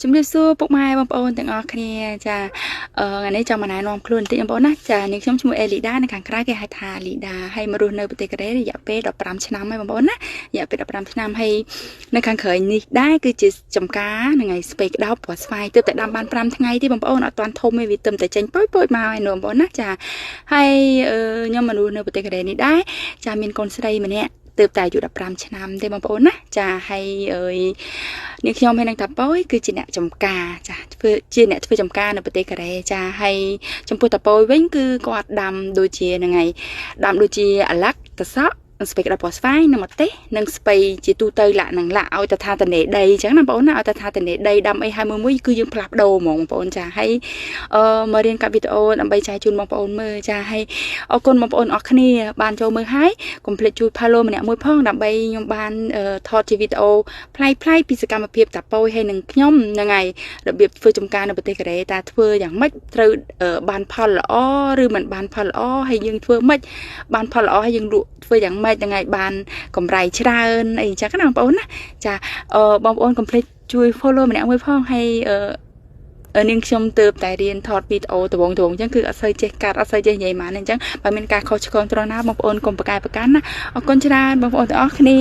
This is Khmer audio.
ជំរាបសួរពុកម៉ែបងប្អូនទាំងអស់គ្នាចាថ្ងៃនេះចង់មកណែនាំខ្លួនបន្តិចបងប្អូនណាចានាងខ្ញុំឈ្មោះអេលីដានៅខាងក្រៅគេហៅថាលីដាហើយមករស់នៅប្រទេសកូរ៉េរយៈពេល15ឆ្នាំហើយបងប្អូនណារយៈពេល15ឆ្នាំហើយនៅខាងក្រៅនេះដែរគឺជាចំការនឹងថ្ងៃស្ពៃក្តោបព្រោះស្វាយទើបតែដាំបាន5ថ្ងៃទេបងប្អូនអត់ទាន់ធំទេវាទើបតែចេញពូចមកហើយបងប្អូនណាចាហើយខ្ញុំមករស់នៅប្រទេសកូរ៉េនេះដែរចាមានកូនស្រីម្នាក់ទើបតែអាយុ15ឆ្នាំទេបងប្អូនណាចាហើយនាងខ្ញុំហើយនឹងតាប៉ូយគឺជាអ្នកចំការចាជាអ្នកធ្វើចំការនៅប្រទេសកូរ៉េចាហើយចំពោះតាប៉ូយវិញគឺគាត់ដាំដូចជាហ្នឹងហើយដាំដូចជាអាឡាក់តសក់ស្ពៃក្តៅពណ៌ស្វាយនិងម្ទេសនិងស្ពៃជាទូទៅលាក់នឹងលាក់ឲ្យទៅថាតនេដីអញ្ចឹងណាបងប្អូនណាឲ្យទៅថាតនេដីដាំអីហើយមួយគឺយើងផ្លាស់ប្ដូរហ្មងបងប្អូនចាហើយមករៀនកាត់វីដេអូដើម្បីចែកជូនបងប្អូនមើលចាហើយអរគុណបងប្អូនអរគ្នាបានចូលមើលហើយកុំភ្លេចជួយ follow ម្នាក់មួយផងដើម្បីខ្ញុំបានថតជាវីដេអូប្លែកៗពីសកម្មភាពតាប៉ូយហើយនឹងខ្ញុំហ្នឹងហើយរបៀបធ្វើចំការនៅប្រទេសកូរ៉េតើធ្វើយ៉ាងម៉េចត្រូវបានផលល្អឬមិនបានផលល្អហើយយើងធ្វើម៉េចបានផលល្អហើយយើងលក់ធ្វើយ៉ាងម៉េចហ្នឹងហើយបានកម្រៃច្រើនអីអញ្ចឹងណាបងប្អូនណាចាបងប្អូនកុំភ្លេចជួយ follow ម្នាក់មួយផងហើយនាងខ្ញុំទើបតែរៀនថតវីដេអូដបងអញ្ចឹងគឺអត់សូវចេះកាត់អត់សូវចេះនិយាយម៉ានអញ្ចឹងបើមានការខុសឆ្គងត្រង់ណាបងប្អូនកុំប្រកែកប្រកាន់ណាអរគុណច្រើនបងប្អូនទាំងអស់គ្នា